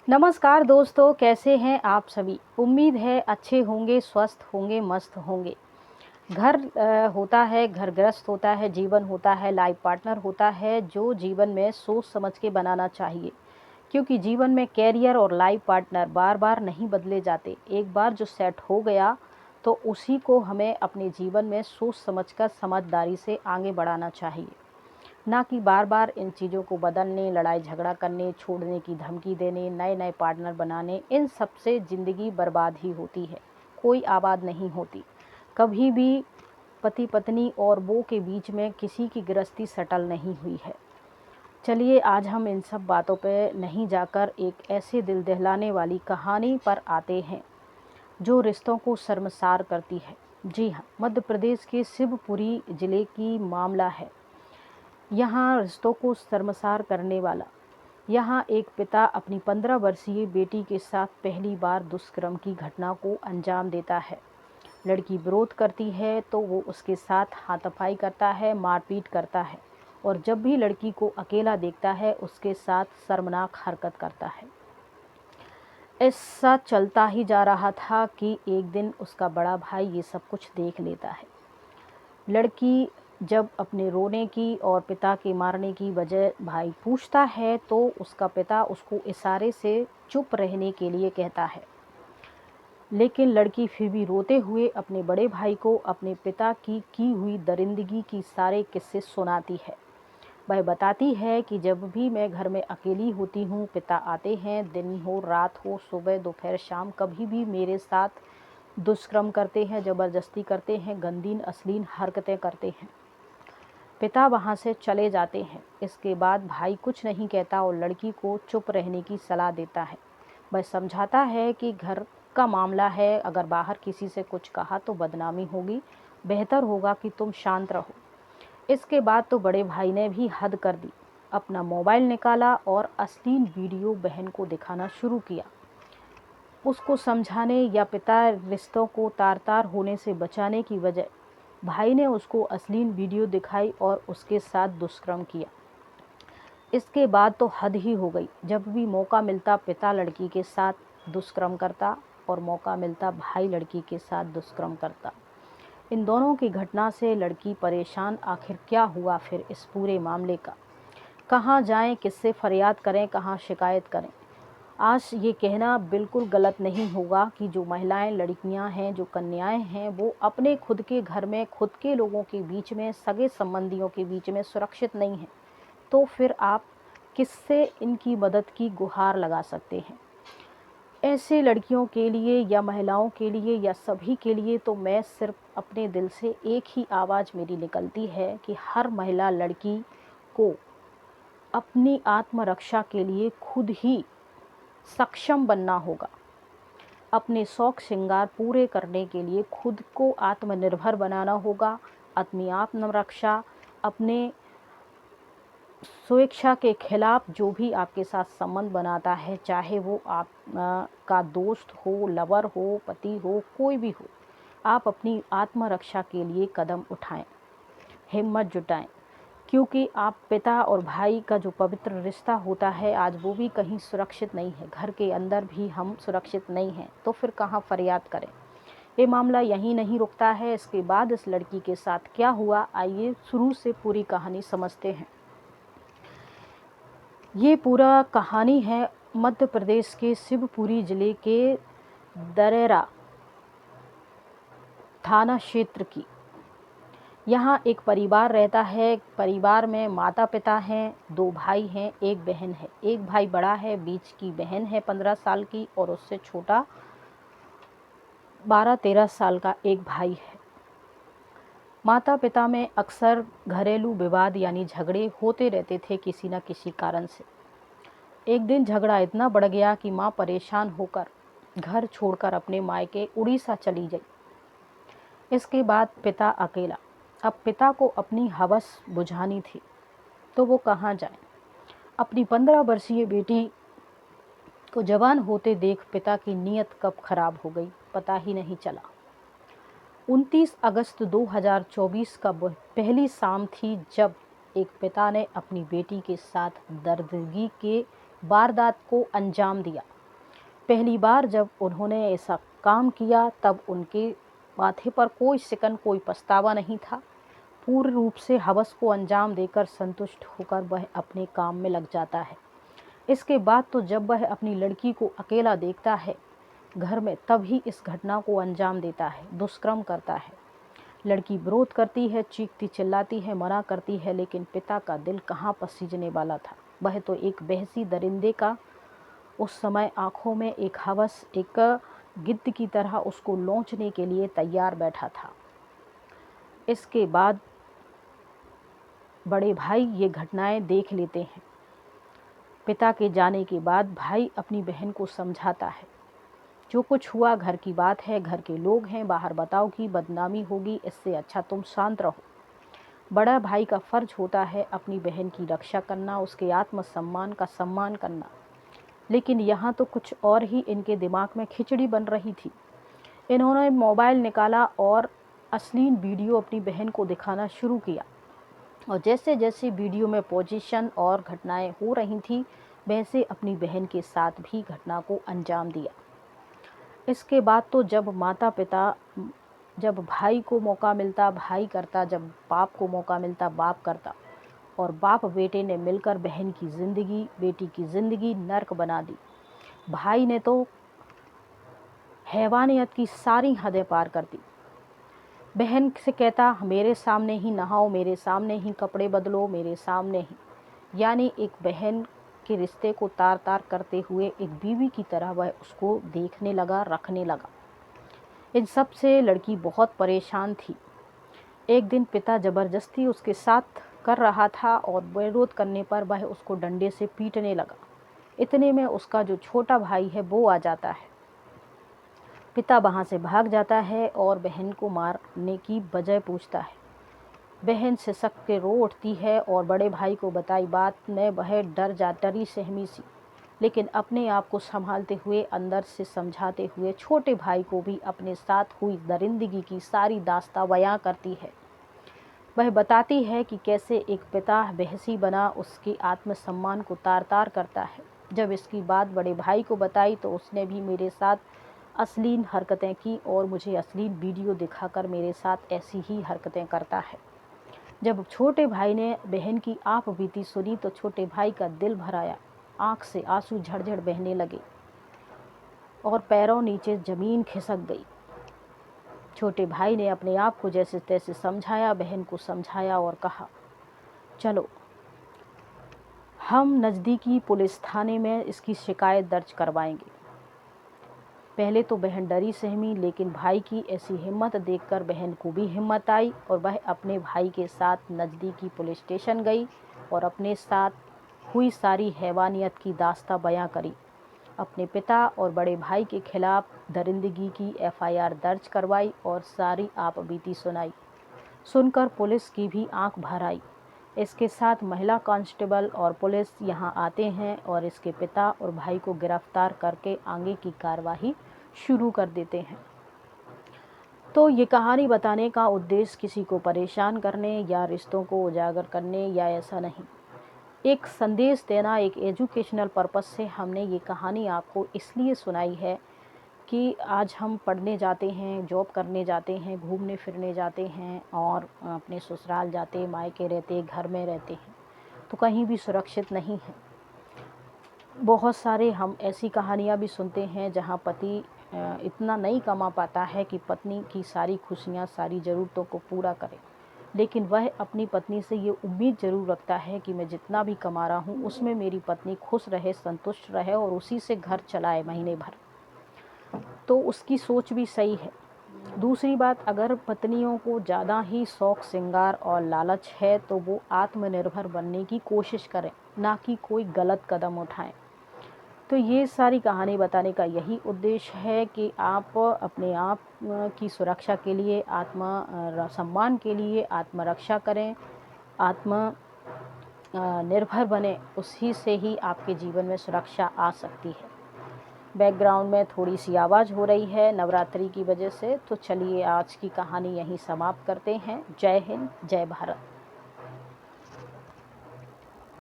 नमस्कार दोस्तों, कैसे हैं आप सभी। उम्मीद है अच्छे होंगे, स्वस्थ होंगे, मस्त होंगे। घर होता है, घर गृहस्थ होता है, जीवन होता है, लाइफ पार्टनर होता है जो जीवन में सोच समझ के बनाना चाहिए। क्योंकि जीवन में कैरियर और लाइफ पार्टनर बार बार नहीं बदले जाते। एक बार जो सेट हो गया तो उसी को हमें अपने जीवन में सोच समझकर समझदारी से आगे बढ़ाना चाहिए, ना कि बार बार इन चीज़ों को बदलने, लड़ाई झगड़ा करने, छोड़ने की धमकी देने, नए नए पार्टनर बनाने। इन सब से ज़िंदगी बर्बाद ही होती है, कोई आबाद नहीं होती। कभी भी पति पत्नी और बहू के बीच में किसी की गृहस्थी सेटल नहीं हुई है। चलिए आज हम इन सब बातों पे नहीं जाकर एक ऐसे दिल दहलाने वाली कहानी पर आते हैं जो रिश्तों को शर्मसार करती है। जी हाँ, मध्य प्रदेश के शिवपुरी ज़िले की मामला है। यहाँ रिश्तों को शर्मसार करने वाला। यहाँ एक पिता अपनी 15 वर्षीय बेटी के साथ पहली बार दुष्कर्म की घटना को अंजाम देता है। लड़की विरोध करती है तो वो उसके साथ हाथापाई करता है, मारपीट करता है और जब भी लड़की को अकेला देखता है उसके साथ शर्मनाक हरकत करता है। ऐसा चलता ही जा रहा था कि एक दिन उसका बड़ा भाई ये सब कुछ देख लेता है। लड़की जब अपने रोने की और पिता के मारने की वजह भाई पूछता है तो उसका पिता उसको इशारे से चुप रहने के लिए कहता है, लेकिन लड़की फिर भी रोते हुए अपने बड़े भाई को अपने पिता की हुई दरिंदगी की सारे किस्से सुनाती है। वह बताती है कि जब भी मैं घर में अकेली होती हूँ, पिता आते हैं, दिन हो रात हो, सुबह दोपहर शाम, कभी भी मेरे साथ दुष्कर्म करते हैं, ज़बरदस्ती करते हैं, गंदी अश्लील हरकतें करते हैं। पिता वहाँ से चले जाते हैं। इसके बाद भाई कुछ नहीं कहता और लड़की को चुप रहने की सलाह देता है। वह समझाता है कि घर का मामला है, अगर बाहर किसी से कुछ कहा तो बदनामी होगी, बेहतर होगा कि तुम शांत रहो। इसके बाद तो बड़े भाई ने भी हद कर दी। अपना मोबाइल निकाला और अश्लील वीडियो बहन को दिखाना शुरू किया। उसको समझाने या पिता रिश्तों को तार तार होने से बचाने की वजह भाई ने उसको अश्लील वीडियो दिखाई और उसके साथ दुष्कर्म किया। इसके बाद तो हद ही हो गई। जब भी मौका मिलता पिता लड़की के साथ दुष्कर्म करता और मौका मिलता भाई लड़की के साथ दुष्कर्म करता। इन दोनों की घटना से लड़की परेशान, आखिर क्या हुआ फिर इस पूरे मामले का, कहाँ जाएं, किससे फरियाद करें, कहाँ शिकायत करें। आज ये कहना बिल्कुल गलत नहीं होगा कि जो महिलाएं, लड़कियां हैं, जो कन्याएं हैं, वो अपने खुद के घर में, खुद के लोगों के बीच में, सगे संबंधियों के बीच में सुरक्षित नहीं हैं। तो फिर आप किससे इनकी मदद की गुहार लगा सकते हैं। ऐसे लड़कियों के लिए या महिलाओं के लिए या सभी के लिए तो मैं सिर्फ अपने दिल से एक ही आवाज़ मेरी निकलती है कि हर महिला लड़की को अपनी आत्मरक्षा के लिए खुद ही सक्षम बनना होगा। अपने शौक श्रृंगार पूरे करने के लिए खुद को आत्मनिर्भर बनाना होगा। अपनी आत्मरक्षा, अपने स्वेच्छा के खिलाफ जो भी आपके साथ संबंध बनाता है, चाहे वो आप का दोस्त हो, लवर हो, पति हो, कोई भी हो, आप अपनी आत्मरक्षा के लिए कदम उठाएं, हिम्मत जुटाएं। क्योंकि आप पिता और भाई का जो पवित्र रिश्ता होता है, आज वो भी कहीं सुरक्षित नहीं है। घर के अंदर भी हम सुरक्षित नहीं हैं, तो फिर कहाँ फरियाद करें। ये मामला यहीं नहीं रुकता है। इसके बाद इस लड़की के साथ क्या हुआ, आइए शुरू से पूरी कहानी समझते हैं। ये पूरा कहानी है मध्य प्रदेश के शिवपुरी ज़िले के दरेरा थाना क्षेत्र की। यहाँ एक परिवार रहता है। परिवार में माता पिता हैं, 2 भाई हैं, 1 बहन है। एक भाई बड़ा है, बीच की बहन है 15 साल की और उससे छोटा 12-13 साल का एक भाई है। माता पिता में अक्सर घरेलू विवाद यानी झगड़े होते रहते थे किसी न किसी कारण से। एक दिन झगड़ा इतना बढ़ गया कि माँ परेशान होकर घर छोड़कर अपने मायके उड़ीसा चली गई। इसके बाद पिता अकेला। अब पिता को अपनी हवस बुझानी थी तो वो कहाँ जाए। अपनी 15 वर्षीय बेटी को जवान होते देख पिता की नीयत कब खराब हो गई पता ही नहीं चला। 29 अगस्त 2024 का पहली शाम थी जब एक पिता ने अपनी बेटी के साथ दर्दगी के वारदात को अंजाम दिया। पहली बार जब उन्होंने ऐसा काम किया तब उनके माथे पर कोई सिकन, कोई पछतावा नहीं था। पूर्ण रूप से हवस को अंजाम देकर संतुष्ट होकर वह अपने काम में लग जाता है। इसके बाद तो जब वह अपनी लड़की को अकेला देखता है घर में, तभी इस घटना को अंजाम देता है, दुष्कर्म करता है। लड़की विरोध करती है, चीखती चिल्लाती है, मना करती है, लेकिन पिता का दिल कहाँ पसीजने वाला था। वह तो एक बहसी दरिंदे का उस समय आंखों में एक हवस, एक गिद्ध की तरह उसको लौंचने के लिए तैयार बैठा था। इसके बाद बड़े भाई ये घटनाएं देख लेते हैं। पिता के जाने के बाद भाई अपनी बहन को समझाता है, जो कुछ हुआ घर की बात है, घर के लोग हैं, बाहर बताओ कि बदनामी होगी, इससे अच्छा तुम शांत रहो। बड़ा भाई का फर्ज होता है अपनी बहन की रक्षा करना, उसके आत्मसम्मान का सम्मान करना। लेकिन यहाँ तो कुछ और ही इनके दिमाग में खिचड़ी बन रही थी। इन्होंने मोबाइल निकाला और अश्लील वीडियो अपनी बहन को दिखाना शुरू किया, और जैसे जैसे वीडियो में पोजीशन और घटनाएं हो रही थी, वैसे अपनी बहन के साथ भी घटना को अंजाम दिया। इसके बाद तो जब भाई को मौका मिलता भाई करता, जब बाप को मौका मिलता बाप करता, और बाप बेटे ने मिलकर बहन की ज़िंदगी, बेटी की ज़िंदगी नर्क बना दी। भाई ने तो हैवानियत की सारी हदें पार कर दी। बहन से कहता, मेरे सामने ही नहाओ, मेरे सामने ही कपड़े बदलो, मेरे सामने ही, यानी एक बहन के रिश्ते को तार तार करते हुए एक बीवी की तरह वह उसको देखने लगा, रखने लगा। इन सब से लड़की बहुत परेशान थी। एक दिन पिता ज़बरदस्ती उसके साथ कर रहा था और विरोध करने पर वह उसको डंडे से पीटने लगा। इतने में उसका जो छोटा भाई है वो आ जाता है। पिता वहाँ से भाग जाता है और बहन को मारने की वजह पूछता है। बहन सिसक के रो उठती है और बड़े भाई को बताई बात में वह डरी सहमी सी, लेकिन अपने आप को संभालते हुए, अंदर से समझाते हुए छोटे भाई को भी अपने साथ हुई दरिंदगी की सारी दास्तां बयां करती है। वह बताती है कि कैसे एक पिता बहसी बना उसके आत्मसम्मान को तार तार करता है। जब इसकी बात बड़े भाई को बताई तो उसने भी मेरे साथ अश्लील हरकतें की और मुझे अश्लील वीडियो दिखाकर मेरे साथ ऐसी ही हरकतें करता है। जब छोटे भाई ने बहन की आप बीती सुनी तो छोटे भाई का दिल भर आया, आँख से आंसू झड़झड़ बहने लगे और पैरों नीचे ज़मीन खिसक गई। छोटे भाई ने अपने आप को जैसे तैसे समझाया, बहन को समझाया और कहा, चलो हम नज़दीकी पुलिस थाने में इसकी शिकायत दर्ज करवाएंगे। पहले तो बहन डरी सहमी, लेकिन भाई की ऐसी हिम्मत देखकर बहन को भी हिम्मत आई और वह अपने भाई के साथ नज़दीकी पुलिस स्टेशन गई और अपने साथ हुई सारी हैवानियत की दास्तां बयां करी। अपने पिता और बड़े भाई के खिलाफ दरिंदगी की एफआईआर दर्ज करवाई और सारी आपबीती सुनाई। सुनकर पुलिस की भी आंख भर आई। इसके साथ महिला कांस्टेबल और पुलिस यहां आते हैं और इसके पिता और भाई को गिरफ्तार करके आगे की कार्रवाई शुरू कर देते हैं। तो ये कहानी बताने का उद्देश्य किसी को परेशान करने या रिश्तों को उजागर करने या ऐसा नहीं, एक संदेश देना, एक एजुकेशनल पर्पस से हमने ये कहानी आपको इसलिए सुनाई है कि आज हम पढ़ने जाते हैं, जॉब करने जाते हैं, घूमने फिरने जाते हैं और अपने ससुराल जाते, मायके रहते, घर में रहते हैं, तो कहीं भी सुरक्षित नहीं है। बहुत सारे हम ऐसी कहानियाँ भी सुनते हैं जहाँ पति इतना नहीं कमा पाता है कि पत्नी की सारी खुशियाँ, सारी ज़रूरतों को पूरा करे, लेकिन वह अपनी पत्नी से ये उम्मीद ज़रूर रखता है कि मैं जितना भी कमा रहा हूँ उसमें मेरी पत्नी खुश रहे, संतुष्ट रहे और उसी से घर चलाए महीने भर। तो उसकी सोच भी सही है। दूसरी बात, अगर पत्नियों को ज़्यादा ही शौक श्रृंगार और लालच है तो वो आत्मनिर्भर बनने की कोशिश करें, ना कि कोई गलत कदम उठाएं। तो ये सारी कहानी बताने का यही उद्देश्य है कि आप अपने आप की सुरक्षा के लिए, आत्म सम्मान के लिए आत्मरक्षा करें, आत्म निर्भर बने, उसी से ही आपके जीवन में सुरक्षा आ सकती है। बैकग्राउंड में थोड़ी सी आवाज़ हो रही है नवरात्रि की वजह से, तो चलिए आज की कहानी यहीं समाप्त करते हैं। जय हिंद, जय भारत।